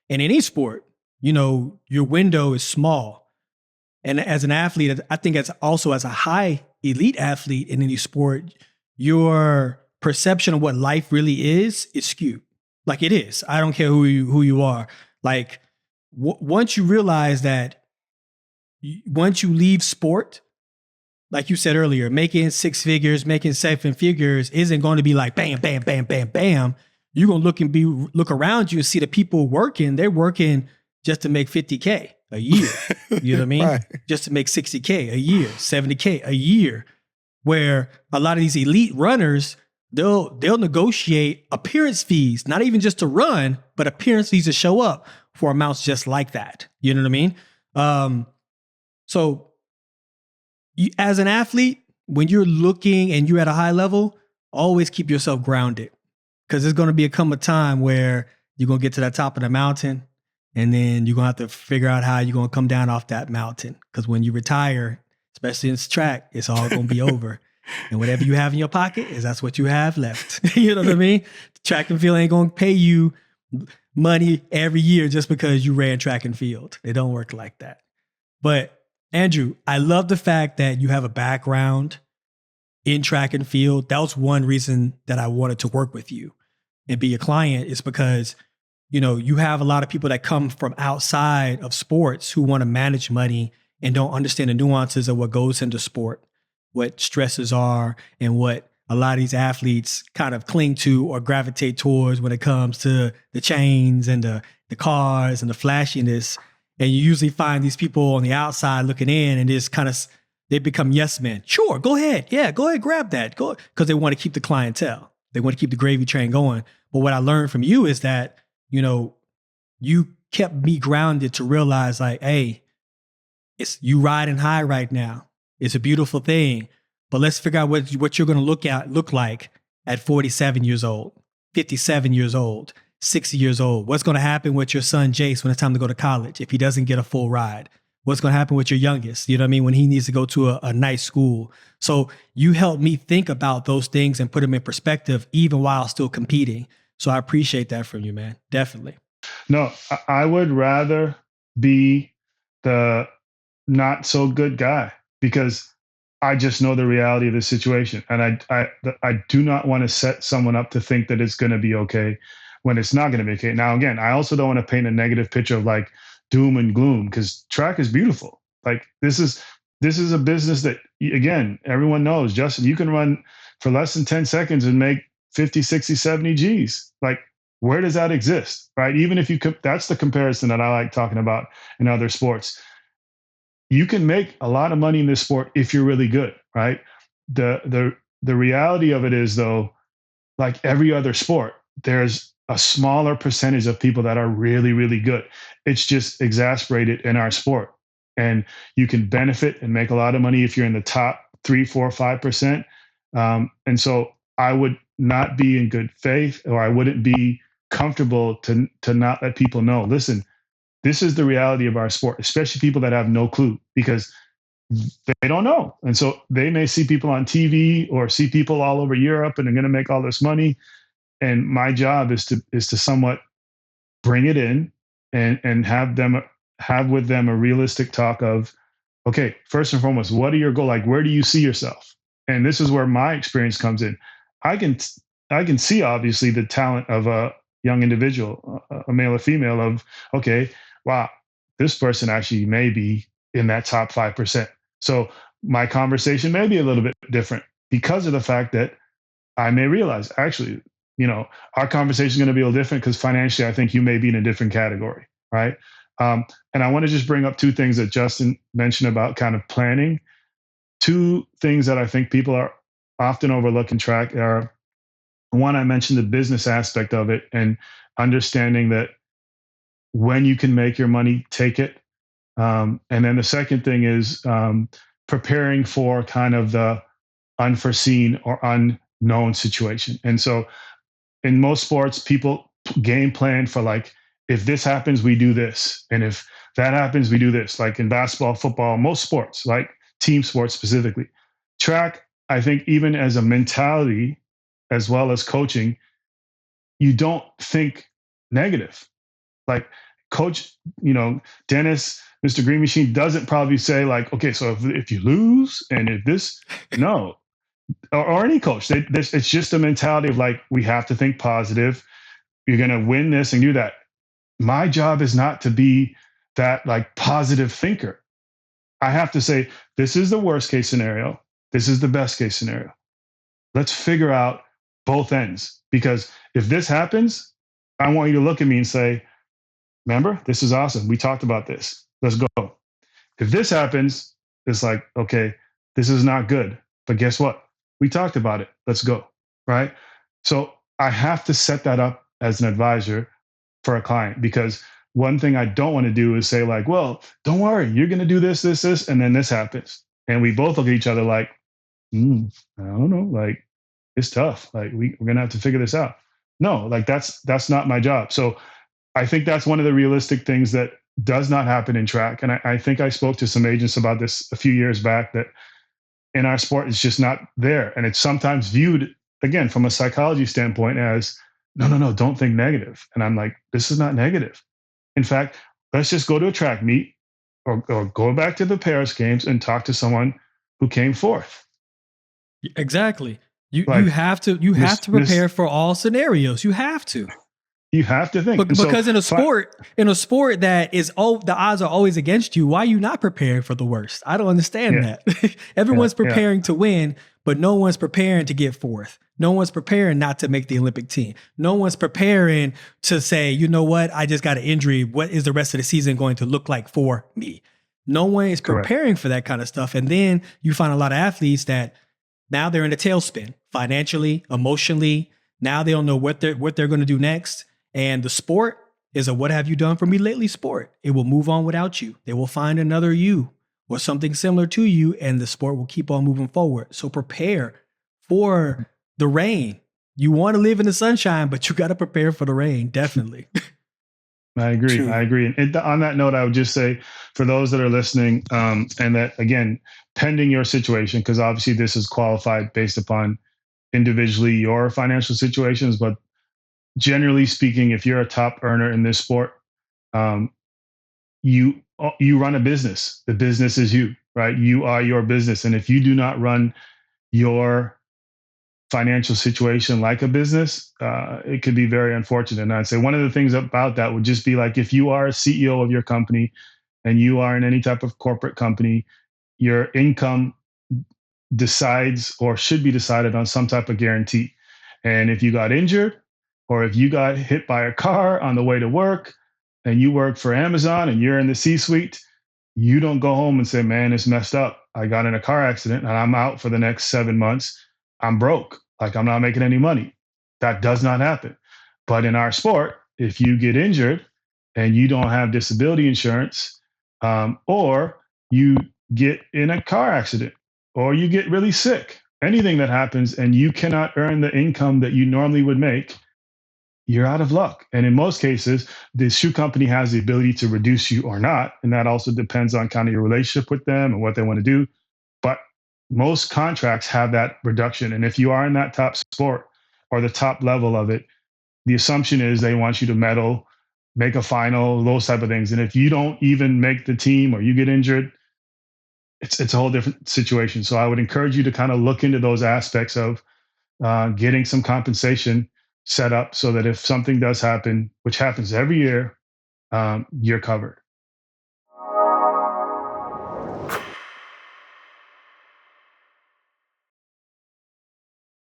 in any sport, your window is small. And as an athlete, I think as also as a high elite athlete in any sport, your perception of what life really is skewed. Like it is. I don't care who you are. Like once you realize that, once you leave sport, like you said earlier, making 6 figures, making 7 figures isn't going to be like bam, bam, bam, bam, bam. You're gonna look around you and see the people working. They're working just to make 50K a year. You know what I mean? Right. Just to make 60K a year, 70K a year. Where a lot of these elite runners, they'll negotiate appearance fees, not even just to run, but appearance fees to show up for amounts just like that. You know what I mean? So as an athlete, when you're looking and you're at a high level, always keep yourself grounded, because there's going to come a time where you're going to get to the top of the mountain, and then you're going to have to figure out how you're going to come down off that mountain. Because when you retire, especially in track, it's all going to be over. And whatever you have in your pocket that's what you have left. You know what I mean? Track and field ain't going to pay you money every year just because you ran track and field. It don't work like that. But Andrew, I love the fact that you have a background in track and field. That was one reason that I wanted to work with you and be a client, is because, you have a lot of people that come from outside of sports who want to manage money and don't understand the nuances of what goes into sport, what stresses are, and what a lot of these athletes kind of cling to or gravitate towards when it comes to the chains and the cars and the flashiness. And you usually find these people on the outside looking in, and just kind of, they become yes men. Sure, go ahead. Yeah, go ahead, grab that. Go, because they want to keep the clientele. They want to keep the gravy train going. But what I learned from you is that, you kept me grounded to realize, like, hey, it's you riding high right now. It's a beautiful thing. But let's figure out what you're going to look like at 47 years old, 57 years old, 60 years old. What's going to happen with your son, Jace, when it's time to go to college if he doesn't get a full ride? What's going to happen with your youngest, you know what I mean, when he needs to go to a nice school? So you helped me think about those things and put them in perspective, even while still competing. So I appreciate that from you, man. Definitely. No, I would rather be the not so good guy, because I just know the reality of the situation. And I do not want to set someone up to think that it's going to be okay when it's not going to be okay. Now, again, I also don't want to paint a negative picture of like doom and gloom, because track is beautiful. Like this is a business that, again, everyone knows. Justin, you can run for less than 10 seconds and make 50, 60, 70 G's. Like, where does that exist, right? Even if that's the comparison that I like talking about in other sports. You can make a lot of money in this sport if you're really good, right? The reality of it is, though, like every other sport, there's a smaller percentage of people that are really, really good. It's just exasperated in our sport. And you can benefit and make a lot of money if you're in the top 3, 4, 5%. And so I would not be in good faith, or I wouldn't be comfortable to not let people know, listen, this is the reality of our sport, especially people that have no clue, because they don't know. And so they may see people on TV or see people all over Europe and they're going to make all this money. And my job is to somewhat bring it in and have with them a realistic talk of, okay, first and foremost, what are your goals? Like, where do you see yourself? And this is where my experience comes in. I can see, obviously, the talent of a young individual, a male or female, of, okay, wow, this person actually may be in that top 5%. So my conversation may be a little bit different because of the fact that I may realize, actually, our conversation is going to be a little different because financially, I think you may be in a different category, right? And I want to just bring up two things that Justin mentioned about kind of planning. Two things that I think people are often overlooking track are, one, I mentioned the business aspect of it and understanding that when you can make your money, take it. And then the second thing is preparing for kind of the unforeseen or unknown situation. And so in most sports, people game plan for, like, if this happens, we do this. And if that happens, we do this. Like in basketball, football, most sports, like team sports specifically. Track, I think, even as a mentality, as well as coaching, you don't think negative. Like, Coach, Dennis, Mr. Green Machine doesn't probably say like, okay, so if you lose and if this, no, or any coach, it's just a mentality of like, we have to think positive. You're going to win this and do that. My job is not to be that like positive thinker. I have to say, this is the worst case scenario. This is the best case scenario. Let's figure out both ends. Because if this happens, I want you to look at me and say, remember, this is awesome. We talked about this. Let's go. If this happens, it's like, okay, this is not good. But guess what? We talked about it. Let's go. Right? So I have to set that up as an advisor for a client, because one thing I don't want to do is say like, well, don't worry, you're going to do this, this, this, and then this happens. And we both look at each other like, I don't know, like it's tough. Like we're going to have to figure this out. No, like that's not my job. So I think that's one of the realistic things that does not happen in track. And I think I spoke to some agents about this a few years back, that in our sport, it's just not there. And it's sometimes viewed, again, from a psychology standpoint as, no, don't think negative. And I'm like, this is not negative. In fact, let's just go to a track meet or go back to the Paris Games and talk to someone who came fourth. Exactly. You have to prepare for all scenarios. You have to. You have to think. Because in a sport that is the odds are always against you, why are you not preparing for the worst? I don't understand that. Everyone's preparing to win, but no one's preparing to get fourth. No one's preparing not to make the Olympic team. No one's preparing to say, you know what, I just got an injury. What is the rest of the season going to look like for me? No one is preparing for that kind of stuff. And then you find a lot of athletes that now they're in a tailspin financially, emotionally. Now they don't know what they're going to do next. And the sport is a what have you done for me lately sport. It will move on without you. They will find another you or something similar to you, and the sport will keep on moving forward. So prepare for the rain. You want to live in the sunshine, but you got to prepare for the rain. Definitely. I agree. True. I agree. And on that note, I would just say for those that are listening, and that, again, pending your situation, because obviously this is qualified based upon individually your financial situations, but generally speaking, if you're a top earner in this sport, you run a business. The business is you, right? You are your business. And if you do not run your financial situation like a business, it could be very unfortunate. And I'd say one of the things about that would just be like, if you are a CEO of your company and you are in any type of corporate company, your income decides or should be decided on some type of guarantee. And if you got injured, or if you got hit by a car on the way to work and you work for Amazon and you're in the C-suite, you don't go home and say, man, it's messed up. I got in a car accident and I'm out for the next 7 months. I'm broke. Like, I'm not making any money. That does not happen. But in our sport, if you get injured and you don't have disability insurance, or you get in a car accident, or you get really sick, anything that happens and you cannot earn the income that you normally would make, you're out of luck. And in most cases, the shoe company has the ability to reduce you or not. And that also depends on kind of your relationship with them and what they want to do. But most contracts have that reduction. And if you are in that top sport or the top level of it, the assumption is they want you to medal, make a final, those type of things. And if you don't even make the team or you get injured, it's a whole different situation. So I would encourage you to kind of look into those aspects of getting some compensation set up so that if something does happen, which happens every year, you're covered.